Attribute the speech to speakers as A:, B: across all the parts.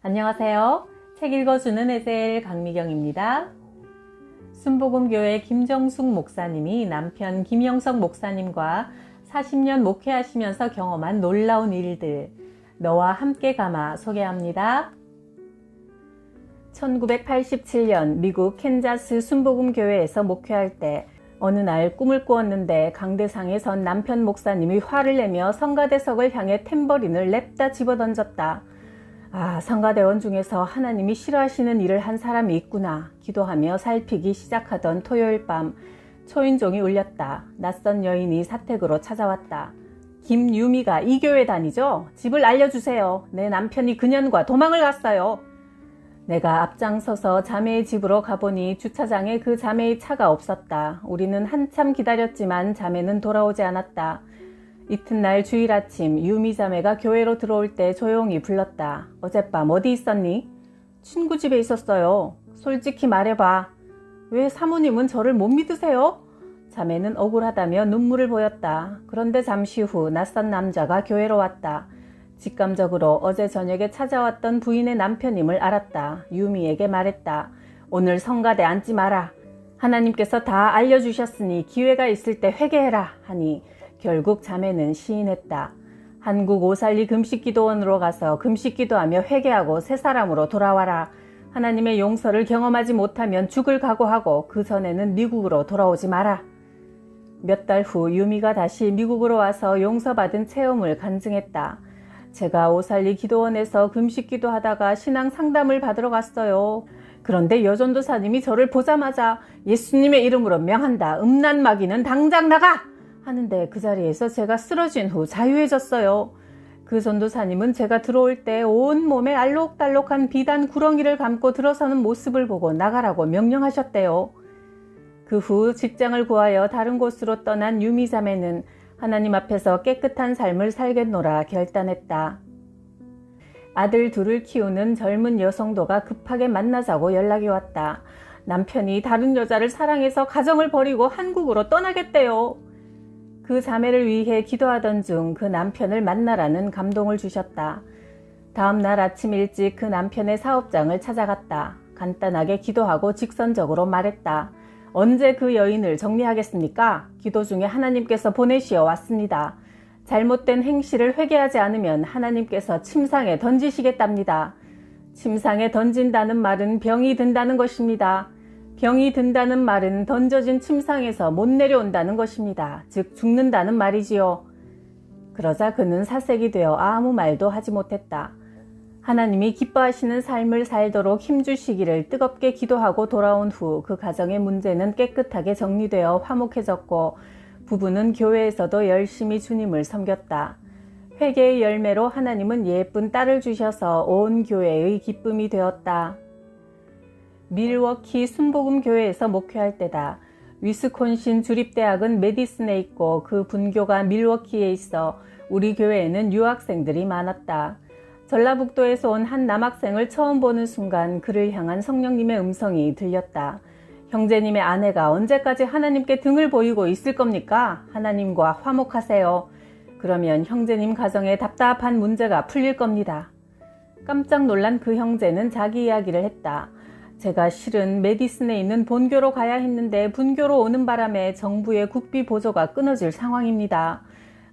A: 안녕하세요. 책 읽어주는 에셀 강미경입니다. 순복음교회 김정숙 목사님이 남편 김영석 목사님과 40년 목회하시면서 경험한 놀라운 일들, 너와 함께 감아 소개합니다. 1987년 미국 캔자스 순복음교회에서 목회할 때 어느 날 꿈을 꾸었는데 강대상에 선 남편 목사님이 화를 내며 성가대석을 향해 탬버린을 냅다 집어던졌다. 성가대원 중에서 하나님이 싫어하시는 일을 한 사람이 있구나 기도하며 살피기 시작하던 토요일 밤 초인종이 울렸다. 낯선 여인이 사택으로 찾아왔다. 김유미가 이 교회 다니죠? 집을 알려주세요. 내 남편이 그년과 도망을 갔어요. 내가 앞장서서 자매의 집으로 가보니 주차장에 그 자매의 차가 없었다. 우리는 한참 기다렸지만 자매는 돌아오지 않았다. 이튿날 주일 아침 유미 자매가 교회로 들어올 때 조용히 불렀다. 어젯밤 어디 있었니? 친구 집에 있었어요. 솔직히 말해봐. 왜 사모님은 저를 못 믿으세요? 자매는 억울하다며 눈물을 보였다. 그런데 잠시 후 낯선 남자가 교회로 왔다. 직감적으로 어제 저녁에 찾아왔던 부인의 남편임을 알았다. 유미에게 말했다. 오늘 성가대 앉지 마라. 하나님께서 다 알려주셨으니 기회가 있을 때 회개해라 하니 결국 자매는 시인했다. 한국 오살리 금식기도원으로 가서 금식기도하며 회개하고 새 사람으로 돌아와라. 하나님의 용서를 경험하지 못하면 죽을 각오하고 그 전에는 미국으로 돌아오지 마라. 몇 달 후 유미가 다시 미국으로 와서 용서받은 체험을 간증했다. 제가 오살리 기도원에서 금식기도 하다가 신앙 상담을 받으러 갔어요. 그런데 여전도사님이 저를 보자마자 예수님의 이름으로 명한다. 음란 마귀는 당장 나가! 하는데 그 자리에서 제가 쓰러진 후 자유해졌어요. 그 전도사님은 제가 들어올 때 온몸에 알록달록한 비단 구렁이를 감고 들어서는 모습을 보고 나가라고 명령하셨대요. 그 후 직장을 구하여 다른 곳으로 떠난 유미 자매는 하나님 앞에서 깨끗한 삶을 살겠노라 결단했다. 아들 둘을 키우는 젊은 여성도가 급하게 만나자고 연락이 왔다. 남편이 다른 여자를 사랑해서 가정을 버리고 한국으로 떠나겠대요. 그 자매를 위해 기도하던 중 그 남편을 만나라는 감동을 주셨다. 다음 날 아침 일찍 그 남편의 사업장을 찾아갔다. 간단하게 기도하고 직선적으로 말했다. 언제 그 여인을 정리하겠습니까? 기도 중에 하나님께서 보내시어 왔습니다. 잘못된 행실을 회개하지 않으면 하나님께서 침상에 던지시겠답니다. 침상에 던진다는 말은 병이 든다는 것입니다. 병이 든다는 말은 던져진 침상에서 못 내려온다는 것입니다. 즉 죽는다는 말이지요. 그러자 그는 사색이 되어 아무 말도 하지 못했다. 하나님이 기뻐하시는 삶을 살도록 힘주시기를 뜨겁게 기도하고 돌아온 후 그 가정의 문제는 깨끗하게 정리되어 화목해졌고 부부는 교회에서도 열심히 주님을 섬겼다. 회개의 열매로 하나님은 예쁜 딸을 주셔서 온 교회의 기쁨이 되었다. 밀워키 순복음교회에서 목회할 때다. 위스콘신 주립대학은 메디슨에 있고 그 분교가 밀워키에 있어 우리 교회에는 유학생들이 많았다. 전라북도에서 온 한 남학생을 처음 보는 순간 그를 향한 성령님의 음성이 들렸다. 형제님의 아내가 언제까지 하나님께 등을 보이고 있을 겁니까? 하나님과 화목하세요. 그러면 형제님 가정에 답답한 문제가 풀릴 겁니다. 깜짝 놀란 그 형제는 자기 이야기를 했다. 제가 실은 메디슨에 있는 본교로 가야 했는데 분교로 오는 바람에 정부의 국비 보조가 끊어질 상황입니다.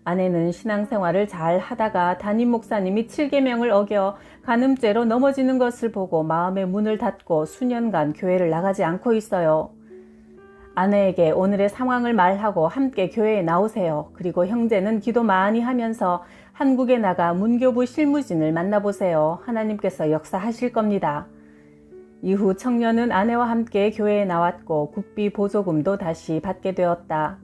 A: 아내는 신앙생활을 잘 하다가 담임 목사님이 7계명을 어겨 간음죄로 넘어지는 것을 보고 마음의 문을 닫고 수년간 교회를 나가지 않고 있어요. 아내에게 오늘의 상황을 말하고 함께 교회에 나오세요. 그리고 형제는 기도 많이 하면서 한국에 나가 문교부 실무진을 만나보세요. 하나님께서 역사하실 겁니다. 이후 청년은 아내와 함께 교회에 나왔고 국비 보조금도 다시 받게 되었다.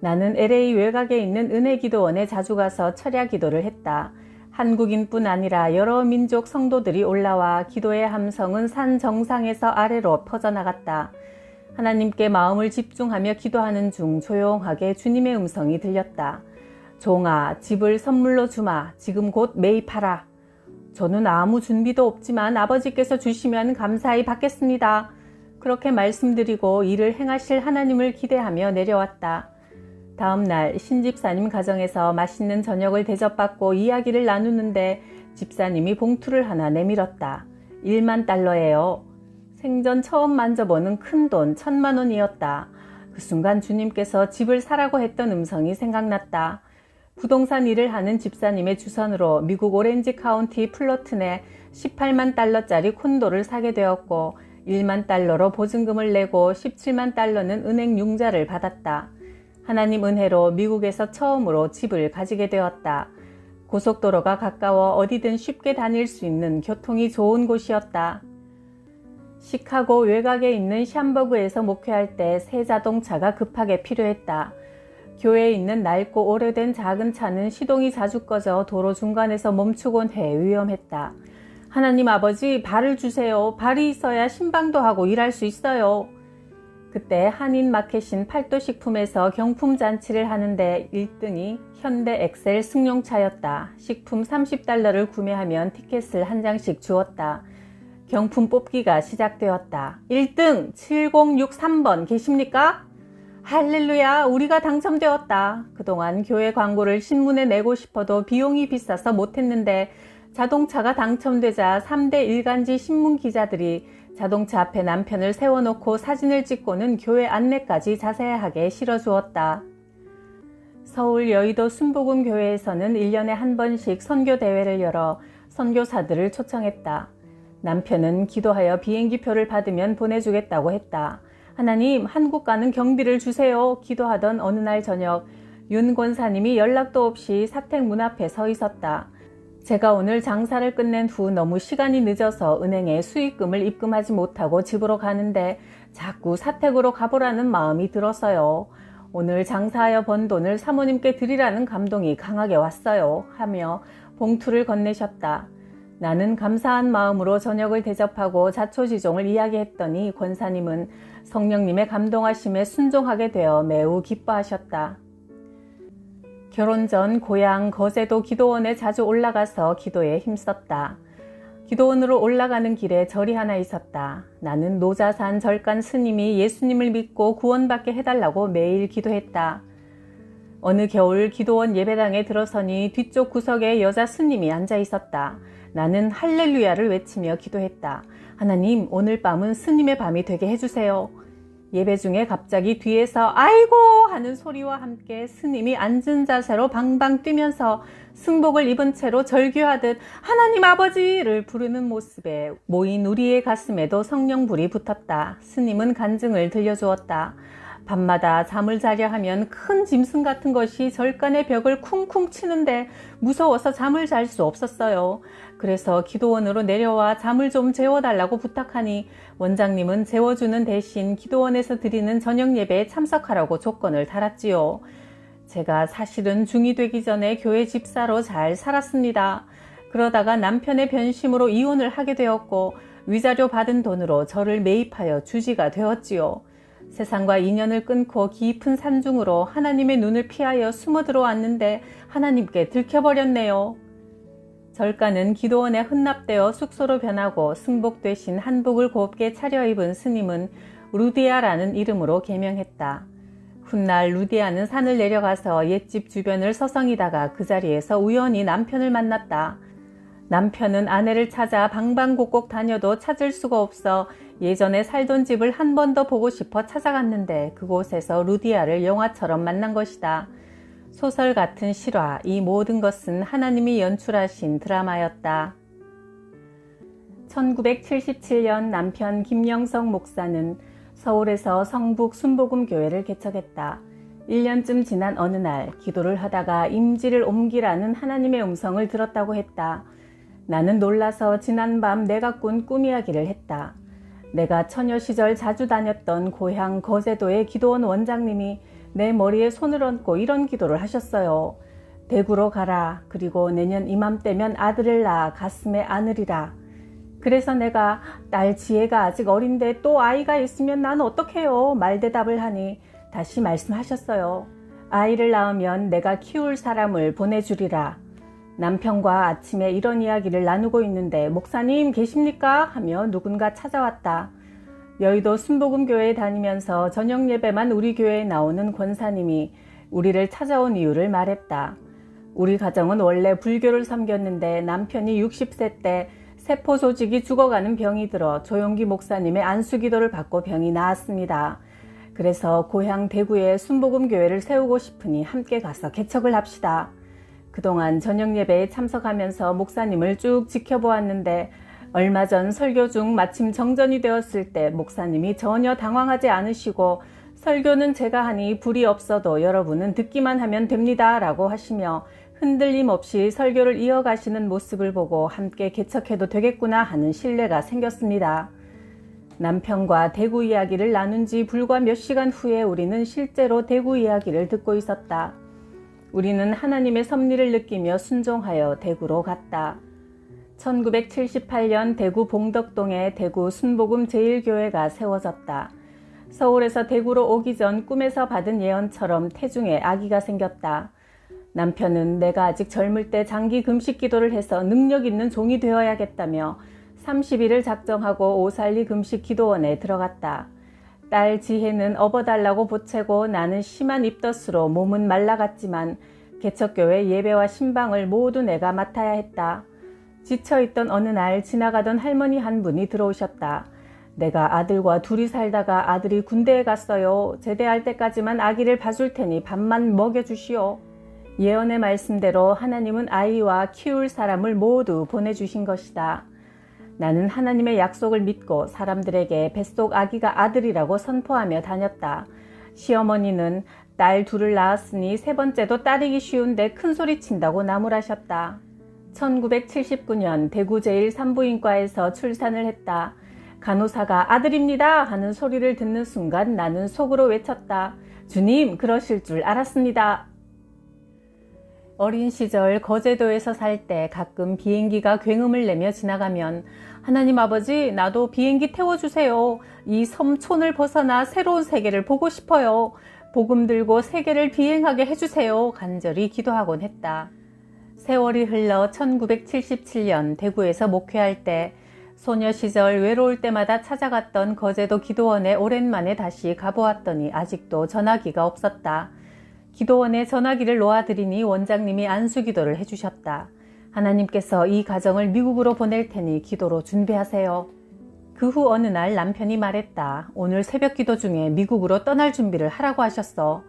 A: 나는 LA 외곽에 있는 은혜기도원에 자주 가서 철야 기도를 했다. 한국인뿐 아니라 여러 민족 성도들이 올라와 기도의 함성은 산 정상에서 아래로 퍼져나갔다. 하나님께 마음을 집중하며 기도하는 중 조용하게 주님의 음성이 들렸다. 종아, 집을 선물로 주마. 지금 곧 매입하라. 저는 아무 준비도 없지만 아버지께서 주시면 감사히 받겠습니다. 그렇게 말씀드리고 일을 행하실 하나님을 기대하며 내려왔다. 다음 날 신집사님 가정에서 맛있는 저녁을 대접받고 이야기를 나누는데 집사님이 봉투를 하나 내밀었다. 1만 달러예요. 생전 처음 만져보는 큰돈 1,000만 원이었다. 그 순간 주님께서 집을 사라고 했던 음성이 생각났다. 부동산 일을 하는 집사님의 주선으로 미국 오렌지 카운티 플로튼에 18만 달러짜리 콘도를 사게 되었고 1만 달러로 보증금을 내고 17만 달러는 은행 융자를 받았다. 하나님 은혜로 미국에서 처음으로 집을 가지게 되었다. 고속도로가 가까워 어디든 쉽게 다닐 수 있는 교통이 좋은 곳이었다. 시카고 외곽에 있는 샴버그에서 목회할 때 새 자동차가 급하게 필요했다. 교회에 있는 낡고 오래된 작은 차는 시동이 자주 꺼져 도로 중간에서 멈추곤 해 위험했다. 하나님 아버지, 발을 주세요. 발이 있어야 신방도 하고 일할 수 있어요. 그때 한인마켓인 팔도식품에서 경품 잔치를 하는데 1등이 현대 엑셀 승용차였다. 식품 30달러를 구매하면 티켓을 한 장씩 주었다. 경품 뽑기가 시작되었다. 1등 7063번 계십니까? 할렐루야, 우리가 당첨되었다. 그동안 교회 광고를 신문에 내고 싶어도 비용이 비싸서 못했는데 자동차가 당첨되자 3대 일간지 신문 기자들이 자동차 앞에 남편을 세워놓고 사진을 찍고는 교회 안내까지 자세하게 실어주었다. 서울 여의도 순복음교회에서는 1년에 한 번씩 선교대회를 열어 선교사들을 초청했다. 남편은 기도하여 비행기표를 받으면 보내주겠다고 했다. 하나님, 한국 가는 경비를 주세요. 기도하던 어느 날 저녁 윤 권사님이 연락도 없이 사택 문 앞에 서 있었다. 제가 오늘 장사를 끝낸 후 너무 시간이 늦어서 은행에 수익금을 입금하지 못하고 집으로 가는데 자꾸 사택으로 가보라는 마음이 들어서요. 오늘 장사하여 번 돈을 사모님께 드리라는 감동이 강하게 왔어요. 하며 봉투를 건네셨다. 나는 감사한 마음으로 저녁을 대접하고 자초지종을 이야기했더니 권사님은 성령님의 감동하심에 순종하게 되어 매우 기뻐하셨다. 결혼 전 고향 거제도 기도원에 자주 올라가서 기도에 힘썼다. 기도원으로 올라가는 길에 절이 하나 있었다. 나는 노자산 절간 스님이 예수님을 믿고 구원받게 해달라고 매일 기도했다. 어느 겨울 기도원 예배당에 들어서니 뒤쪽 구석에 여자 스님이 앉아 있었다. 나는 할렐루야를 외치며 기도했다. 하나님, 오늘 밤은 스님의 밤이 되게 해주세요. 예배 중에 갑자기 뒤에서 아이고 하는 소리와 함께 스님이 앉은 자세로 방방 뛰면서 승복을 입은 채로 절규하듯 하나님 아버지를 부르는 모습에 모인 우리의 가슴에도 성령불이 붙었다. 스님은 간증을 들려주었다. 밤마다 잠을 자려 하면 큰 짐승 같은 것이 절간의 벽을 쿵쿵 치는데 무서워서 잠을 잘 수 없었어요. 그래서 기도원으로 내려와 잠을 좀 재워달라고 부탁하니 원장님은 재워주는 대신 기도원에서 드리는 저녁 예배에 참석하라고 조건을 달았지요. 제가 사실은 중2 되기 전에 교회 집사로 잘 살았습니다. 그러다가 남편의 변심으로 이혼을 하게 되었고 위자료 받은 돈으로 저를 매입하여 주지가 되었지요. 세상과 인연을 끊고 깊은 산중으로 하나님의 눈을 피하여 숨어 들어왔는데 하나님께 들켜버렸네요. 절간은 기도원에 헌납되어 숙소로 변하고 승복 대신 한복을 곱게 차려입은 스님은 루디아라는 이름으로 개명했다. 훗날 루디아는 산을 내려가서 옛집 주변을 서성이다가 그 자리에서 우연히 남편을 만났다. 남편은 아내를 찾아 방방곡곡 다녀도 찾을 수가 없어 예전에 살던 집을 한 번 더 보고 싶어 찾아갔는데 그곳에서 루디아를 영화처럼 만난 것이다. 소설 같은 실화, 이 모든 것은 하나님이 연출하신 드라마였다. 1977년 남편 김영석 목사는 서울에서 성북 순복음교회를 개척했다. 1년쯤 지난 어느 날 기도를 하다가 임지를 옮기라는 하나님의 음성을 들었다고 했다. 나는 놀라서 지난밤 내가 꾼 꿈 이야기를 했다. 내가 처녀 시절 자주 다녔던 고향 거제도의 기도원 원장님이 내 머리에 손을 얹고 이런 기도를 하셨어요. 대구로 가라. 그리고 내년 이맘때면 아들을 낳아 가슴에 안으리라. 그래서 내가 딸 지혜가 아직 어린데 또 아이가 있으면 난 어떡해요? 말대답을 하니 다시 말씀하셨어요. 아이를 낳으면 내가 키울 사람을 보내주리라. 남편과 아침에 이런 이야기를 나누고 있는데 목사님 계십니까? 하며 누군가 찾아왔다. 여의도 순복음교회에 다니면서 저녁 예배만 우리 교회에 나오는 권사님이 우리를 찾아온 이유를 말했다. 우리 가정은 원래 불교를 섬겼는데 남편이 60세 때 세포 조직이 죽어가는 병이 들어 조용기 목사님의 안수기도를 받고 병이 나았습니다. 그래서 고향 대구에 순복음교회를 세우고 싶으니 함께 가서 개척을 합시다. 그동안 저녁 예배에 참석하면서 목사님을 쭉 지켜보았는데 얼마 전 설교 중 마침 정전이 되었을 때 목사님이 전혀 당황하지 않으시고 설교는 제가 하니 불이 없어도 여러분은 듣기만 하면 됩니다 라고 하시며 흔들림 없이 설교를 이어가시는 모습을 보고 함께 개척해도 되겠구나 하는 신뢰가 생겼습니다. 남편과 대구 이야기를 나눈 지 불과 몇 시간 후에 우리는 실제로 대구 이야기를 듣고 있었다. 우리는 하나님의 섭리를 느끼며 순종하여 대구로 갔다. 1978년 대구 봉덕동에 대구 순복음 제1교회가 세워졌다. 서울에서 대구로 오기 전 꿈에서 받은 예언처럼 태중에 아기가 생겼다. 남편은 내가 아직 젊을 때 장기 금식 기도를 해서 능력 있는 종이 되어야겠다며 30일을 작정하고 오살리 금식 기도원에 들어갔다. 딸 지혜는 업어달라고 보채고 나는 심한 입덧으로 몸은 말라갔지만 개척교회 예배와 신방을 모두 내가 맡아야 했다. 지쳐있던 어느 날 지나가던 할머니 한 분이 들어오셨다. 내가 아들과 둘이 살다가 아들이 군대에 갔어요. 제대할 때까지만 아기를 봐줄 테니 밥만 먹여주시오. 예언의 말씀대로 하나님은 아이와 키울 사람을 모두 보내주신 것이다. 나는 하나님의 약속을 믿고 사람들에게 뱃속 아기가 아들이라고 선포하며 다녔다. 시어머니는 딸 둘을 낳았으니 세 번째도 딸이기 쉬운데 큰소리 친다고 나무라셨다. 1979년 대구 제1산부인과에서 출산을 했다. 간호사가 아들입니다 하는 소리를 듣는 순간 나는 속으로 외쳤다. 주님, 그러실 줄 알았습니다. 어린 시절 거제도에서 살 때 가끔 비행기가 굉음을 내며 지나가면 하나님 아버지, 나도 비행기 태워주세요. 이 섬촌을 벗어나 새로운 세계를 보고 싶어요. 복음 들고 세계를 비행하게 해주세요. 간절히 기도하곤 했다. 세월이 흘러 1977년 대구에서 목회할 때 소녀 시절 외로울 때마다 찾아갔던 거제도 기도원에 오랜만에 다시 가보았더니 아직도 전화기가 없었다. 기도원에 전화기를 놓아드리니 원장님이 안수기도를 해주셨다. 하나님께서 이 가정을 미국으로 보낼 테니 기도로 준비하세요. 그 후 어느 날 남편이 말했다. 오늘 새벽 기도 중에 미국으로 떠날 준비를 하라고 하셨어.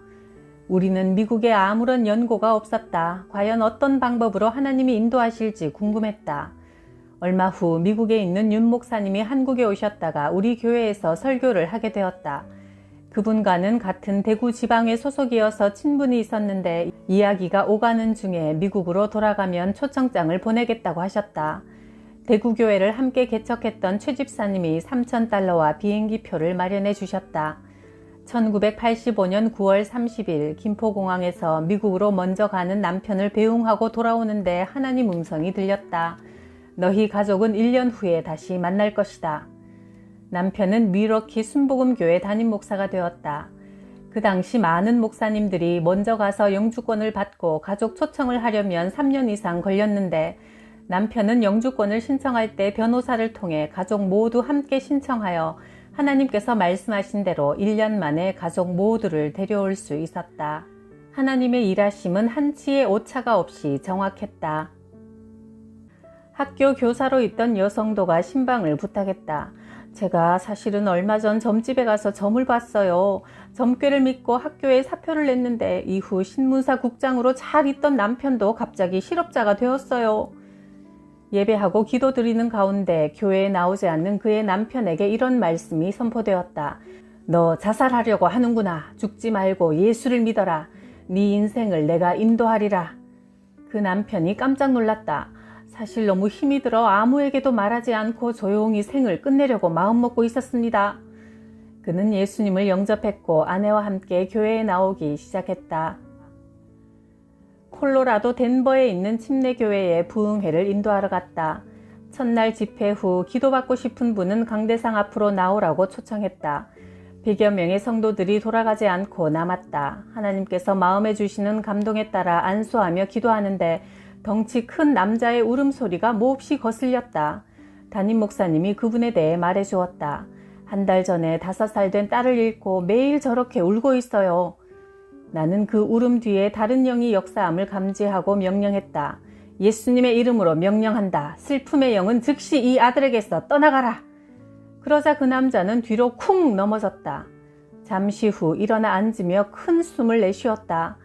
A: 우리는 미국에 아무런 연고가 없었다. 과연 어떤 방법으로 하나님이 인도하실지 궁금했다. 얼마 후 미국에 있는 윤 목사님이 한국에 오셨다가 우리 교회에서 설교를 하게 되었다. 그분과는 같은 대구 지방의 소속이어서 친분이 있었는데 이야기가 오가는 중에 미국으로 돌아가면 초청장을 보내겠다고 하셨다. 대구 교회를 함께 개척했던 최 집사님이 $3,000와 비행기표를 마련해 주셨다. 1985년 9월 30일 김포공항에서 미국으로 먼저 가는 남편을 배웅하고 돌아오는데 하나님 음성이 들렸다. 너희 가족은 1년 후에 다시 만날 것이다. 남편은 밀워키 순복음교회 담임 목사가 되었다. 그 당시 많은 목사님들이 먼저 가서 영주권을 받고 가족 초청을 하려면 3년 이상 걸렸는데 남편은 영주권을 신청할 때 변호사를 통해 가족 모두 함께 신청하여 하나님께서 말씀하신 대로 1년 만에 가족 모두를 데려올 수 있었다. 하나님의 일하심은 한치의 오차가 없이 정확했다. 학교 교사로 있던 여성도가 신방을 부탁했다. 제가 사실은 얼마 전 점집에 가서 점을 봤어요. 점괘를 믿고 학교에 사표를 냈는데 이후 신문사 국장으로 잘 있던 남편도 갑자기 실업자가 되었어요. 예배하고 기도드리는 가운데 교회에 나오지 않는 그의 남편에게 이런 말씀이 선포되었다. 너 자살하려고 하는구나. 죽지 말고 예수를 믿어라. 네 인생을 내가 인도하리라. 그 남편이 깜짝 놀랐다. 사실 너무 힘이 들어 아무에게도 말하지 않고 조용히 생을 끝내려고 마음먹고 있었습니다. 그는 예수님을 영접했고 아내와 함께 교회에 나오기 시작했다. 콜로라도 덴버에 있는 침례교회에 부흥회를 인도하러 갔다. 첫날 집회 후 기도받고 싶은 분은 강대상 앞으로 나오라고 초청했다. 100여 명의 성도들이 돌아가지 않고 남았다. 하나님께서 마음에 주시는 감동에 따라 안수하며 기도하는데 덩치 큰 남자의 울음소리가 몹시 거슬렸다. 담임 목사님이 그분에 대해 말해주었다. 한 달 전에 5살 된 딸을 잃고 매일 저렇게 울고 있어요. 나는 그 울음 뒤에 다른 영이 역사함을 감지하고 명령했다. 예수님의 이름으로 명령한다. 슬픔의 영은 즉시 이 아들에게서 떠나가라. 그러자 그 남자는 뒤로 쿵 넘어졌다. 잠시 후 일어나 앉으며 큰 숨을 내쉬었다.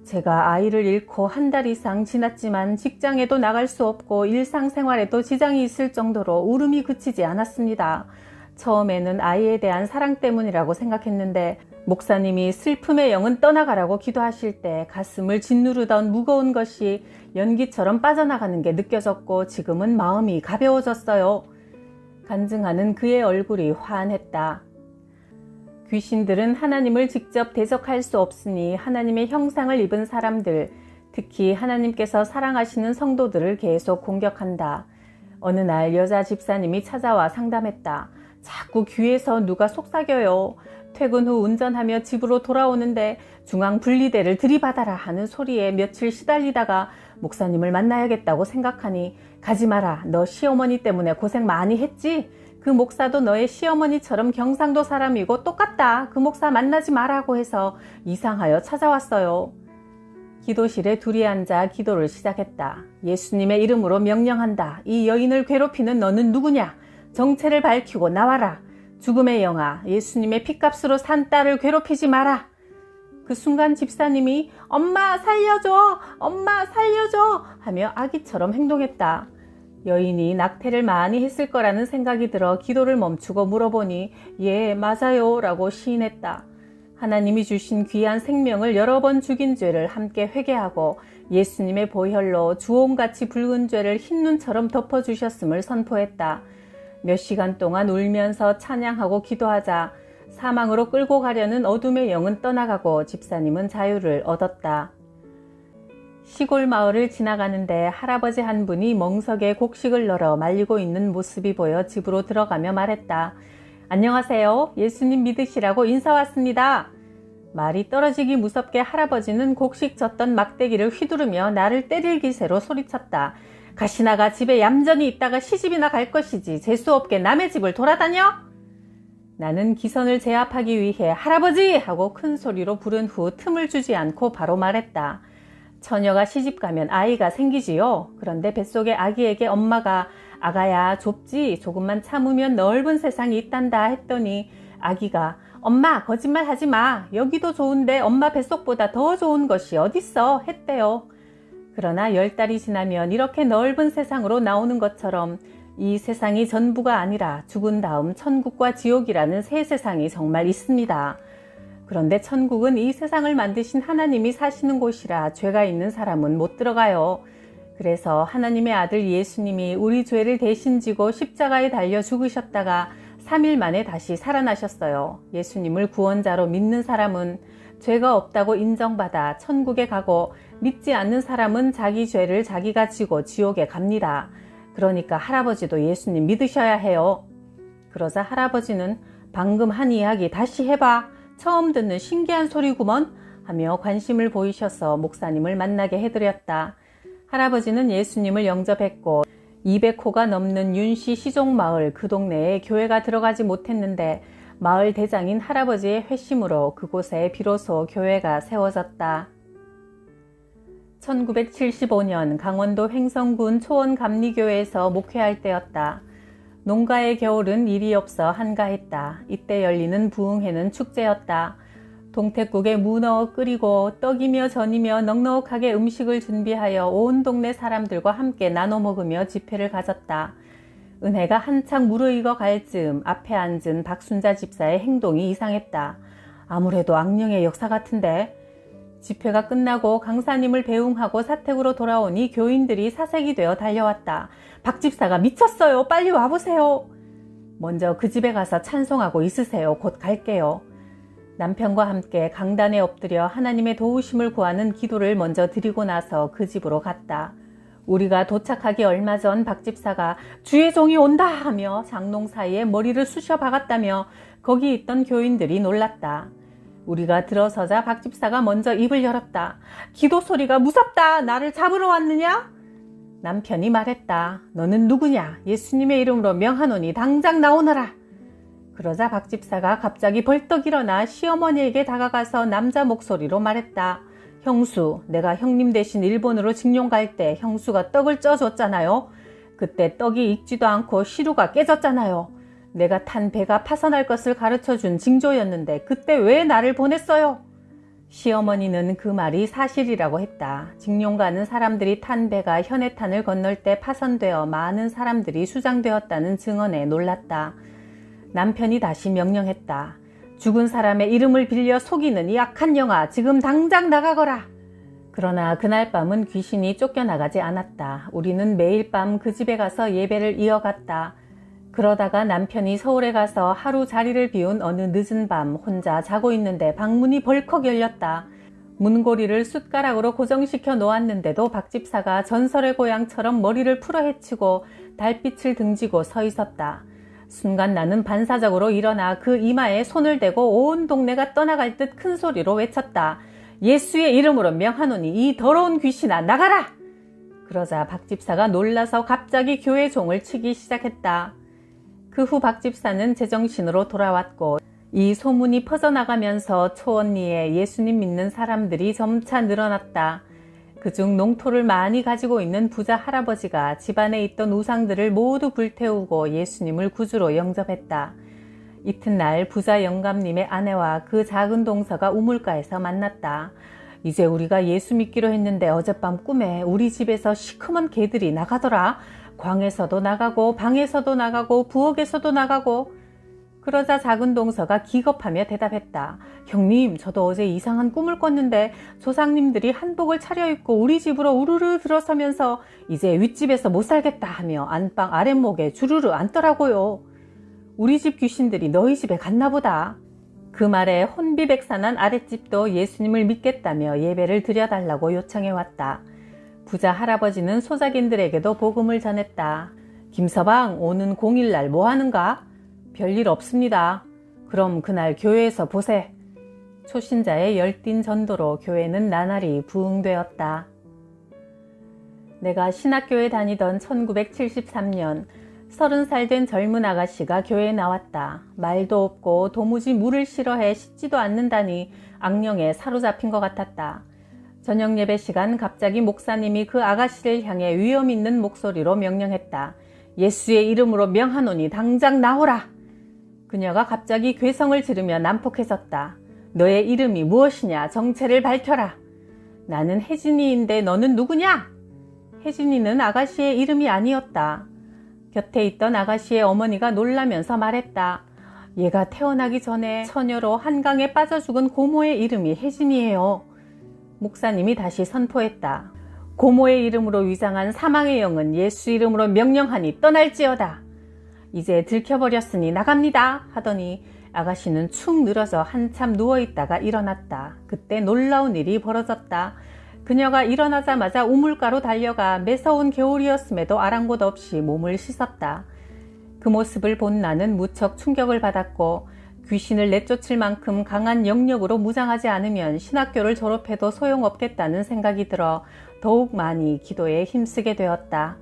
A: 제가 아이를 잃고 한 달 이상 지났지만 직장에도 나갈 수 없고 일상생활에도 지장이 있을 정도로 울음이 그치지 않았습니다. 처음에는 아이에 대한 사랑 때문이라고 생각했는데 목사님이 슬픔의 영은 떠나가라고 기도하실 때 가슴을 짓누르던 무거운 것이 연기처럼 빠져나가는 게 느껴졌고 지금은 마음이 가벼워졌어요. 간증하는 그의 얼굴이 환했다. 귀신들은 하나님을 직접 대적할 수 없으니 하나님의 형상을 입은 사람들, 특히 하나님께서 사랑하시는 성도들을 계속 공격한다. 어느 날 여자 집사님이 찾아와 상담했다. 자꾸 귀에서 누가 속삭여요. 퇴근 후 운전하며 집으로 돌아오는데 중앙분리대를 들이받아라 하는 소리에 며칠 시달리다가 목사님을 만나야겠다고 생각하니 가지 마라. 너 시어머니 때문에 고생 많이 했지? 그 목사도 너의 시어머니처럼 경상도 사람이고 똑같다. 그 목사 만나지 마라고 해서 이상하여 찾아왔어요. 기도실에 둘이 앉아 기도를 시작했다. 예수님의 이름으로 명령한다. 이 여인을 괴롭히는 너는 누구냐? 정체를 밝히고 나와라. 죽음의 영아, 예수님의 핏값으로 산 딸을 괴롭히지 마라. 그 순간 집사님이 엄마 살려줘! 엄마 살려줘! 하며 아기처럼 행동했다. 여인이 낙태를 많이 했을 거라는 생각이 들어 기도를 멈추고 물어보니 예, 맞아요 라고 시인했다. 하나님이 주신 귀한 생명을 여러 번 죽인 죄를 함께 회개하고 예수님의 보혈로 주홍같이 붉은 죄를 흰눈처럼 덮어주셨음을 선포했다. 몇 시간 동안 울면서 찬양하고 기도하자 사망으로 끌고 가려는 어둠의 영은 떠나가고 집사님은 자유를 얻었다. 시골 마을을 지나가는데 할아버지 한 분이 멍석에 곡식을 널어 말리고 있는 모습이 보여 집으로 들어가며 말했다. 안녕하세요. 예수님 믿으시라고 인사 왔습니다. 말이 떨어지기 무섭게 할아버지는 곡식 젓던 막대기를 휘두르며 나를 때릴 기세로 소리쳤다. 가시나가 집에 얌전히 있다가 시집이나 갈 것이지 재수없게 남의 집을 돌아다녀? 나는 기선을 제압하기 위해 할아버지! 하고 큰 소리로 부른 후 틈을 주지 않고 바로 말했다. 처녀가 시집가면 아이가 생기지요. 그런데 뱃속의 아기에게 엄마가 아가야 좁지 조금만 참으면 넓은 세상이 있단다 했더니 아기가 엄마 거짓말 하지 마. 여기도 좋은데 엄마 뱃속보다 더 좋은 것이 어딨어 했대요. 그러나 10달이 지나면 이렇게 넓은 세상으로 나오는 것처럼 이 세상이 전부가 아니라 죽은 다음 천국과 지옥이라는 새 세상이 정말 있습니다. 그런데 천국은 이 세상을 만드신 하나님이 사시는 곳이라 죄가 있는 사람은 못 들어가요. 그래서 하나님의 아들 예수님이 우리 죄를 대신 지고 십자가에 달려 죽으셨다가 3일 만에 다시 살아나셨어요. 예수님을 구원자로 믿는 사람은 죄가 없다고 인정받아 천국에 가고 믿지 않는 사람은 자기 죄를 자기가 지고 지옥에 갑니다. 그러니까 할아버지도 예수님 믿으셔야 해요. 그러자 할아버지는 방금 한 이야기 다시 해봐. 처음 듣는 신기한 소리구먼 하며 관심을 보이셔서 목사님을 만나게 해드렸다. 할아버지는 예수님을 영접했고 200호가 넘는 윤씨 시종마을 그 동네에 교회가 들어가지 못했는데 마을 대장인 할아버지의 회심으로 그곳에 비로소 교회가 세워졌다. 1975년 강원도 횡성군 초원감리교회에서 목회할 때였다. 농가의 겨울은 일이 없어 한가했다. 이때 열리는 부흥회는 축제였다. 동태국에 무 넣어 끓이고 떡이며 전이며 넉넉하게 음식을 준비하여 온 동네 사람들과 함께 나눠 먹으며 집회를 가졌다. 은혜가 한창 무르익어 갈 즈음 앞에 앉은 박순자 집사의 행동이 이상했다. 아무래도 악령의 역사 같은데. 집회가 끝나고 강사님을 배웅하고 사택으로 돌아오니 교인들이 사색이 되어 달려왔다. 박 집사가 미쳤어요. 빨리 와보세요. 먼저 그 집에 가서 찬송하고 있으세요. 곧 갈게요. 남편과 함께 강단에 엎드려 하나님의 도우심을 구하는 기도를 먼저 드리고 나서 그 집으로 갔다. 우리가 도착하기 얼마 전 박 집사가 주의 종이 온다 하며 장롱 사이에 머리를 쑤셔 박았다며 거기 있던 교인들이 놀랐다. 우리가 들어서자 박 집사가 먼저 입을 열었다. 기도 소리가 무섭다. 나를 잡으러 왔느냐? 남편이 말했다. 너는 누구냐? 예수님의 이름으로 명하노니 당장 나오너라. 그러자 박 집사가 갑자기 벌떡 일어나 시어머니에게 다가가서 남자 목소리로 말했다. 형수, 내가 형님 대신 일본으로 징용 갈 때 형수가 떡을 쪄줬잖아요. 그때 떡이 익지도 않고 시루가 깨졌잖아요. 내가 탄 배가 파선할 것을 가르쳐준 징조였는데 그때 왜 나를 보냈어요? 시어머니는 그 말이 사실이라고 했다. 징용 가는 사람들이 탄 배가 현해탄을 건널 때 파선되어 많은 사람들이 수장되었다는 증언에 놀랐다. 남편이 다시 명령했다. 죽은 사람의 이름을 빌려 속이는 이 악한 영아, 지금 당장 나가거라. 그러나 그날 밤은 귀신이 쫓겨나가지 않았다. 우리는 매일 밤 그 집에 가서 예배를 이어갔다. 그러다가 남편이 서울에 가서 하루 자리를 비운 어느 늦은 밤 혼자 자고 있는데 방문이 벌컥 열렸다. 문고리를 숟가락으로 고정시켜 놓았는데도 박 집사가 전설의 고양처럼 머리를 풀어헤치고 달빛을 등지고 서 있었다. 순간 나는 반사적으로 일어나 그 이마에 손을 대고 온 동네가 떠나갈 듯 큰 소리로 외쳤다. 예수의 이름으로 명하노니 이 더러운 귀신아 나가라! 그러자 박 집사가 놀라서 갑자기 교회 종을 치기 시작했다. 그 후 박 집사는 제정신으로 돌아왔고 이 소문이 퍼져나가면서 초언니에 예수님 믿는 사람들이 점차 늘어났다. 그중 농토를 많이 가지고 있는 부자 할아버지가 집안에 있던 우상들을 모두 불태우고 예수님을 구주로 영접했다. 이튿날 부자 영감님의 아내와 그 작은 동서가 우물가에서 만났다. 이제 우리가 예수 믿기로 했는데 어젯밤 꿈에 우리 집에서 시커먼 개들이 나가더라. 광에서도 나가고 방에서도 나가고 부엌에서도 나가고. 그러자 작은 동서가 기겁하며 대답했다. 형님, 저도 어제 이상한 꿈을 꿨는데 조상님들이 한복을 차려입고 우리 집으로 우르르 들어서면서 이제 윗집에서 못 살겠다 하며 안방 아랫목에 주르르 앉더라고요. 우리 집 귀신들이 너희 집에 갔나 보다. 그 말에 혼비백산한 아랫집도 예수님을 믿겠다며 예배를 드려달라고 요청해왔다. 부자 할아버지는 소작인들에게도 복음을 전했다. 김서방, 오는 공일날 뭐 하는가? 별일 없습니다. 그럼 그날 교회에서 보세. 초신자의 열띤 전도로 교회는 나날이 부흥되었다. 내가 신학교에 다니던 1973년 30살 된 젊은 아가씨가 교회에 나왔다. 말도 없고 도무지 물을 싫어해 씻지도 않는다니 악령에 사로잡힌 것 같았다. 저녁 예배 시간 갑자기 목사님이 그 아가씨를 향해 위험 있는 목소리로 명령했다. 예수의 이름으로 명하노니 당장 나오라. 그녀가 갑자기 괴성을 지르며 난폭해졌다. 너의 이름이 무엇이냐? 정체를 밝혀라. 나는 혜진이인데 너는 누구냐? 혜진이는 아가씨의 이름이 아니었다. 곁에 있던 아가씨의 어머니가 놀라면서 말했다. 얘가 태어나기 전에 처녀로 한강에 빠져 죽은 고모의 이름이 혜진이에요. 목사님이 다시 선포했다. 고모의 이름으로 위장한 사망의 영은 예수 이름으로 명령하니 떠날지어다. 이제 들켜버렸으니 나갑니다 하더니 아가씨는 축 늘어져 한참 누워있다가 일어났다. 그때 놀라운 일이 벌어졌다. 그녀가 일어나자마자 우물가로 달려가 매서운 겨울이었음에도 아랑곳 없이 몸을 씻었다. 그 모습을 본 나는 무척 충격을 받았고 귀신을 내쫓을 만큼 강한 영역으로 무장하지 않으면 신학교를 졸업해도 소용없겠다는 생각이 들어 더욱 많이 기도에 힘쓰게 되었다.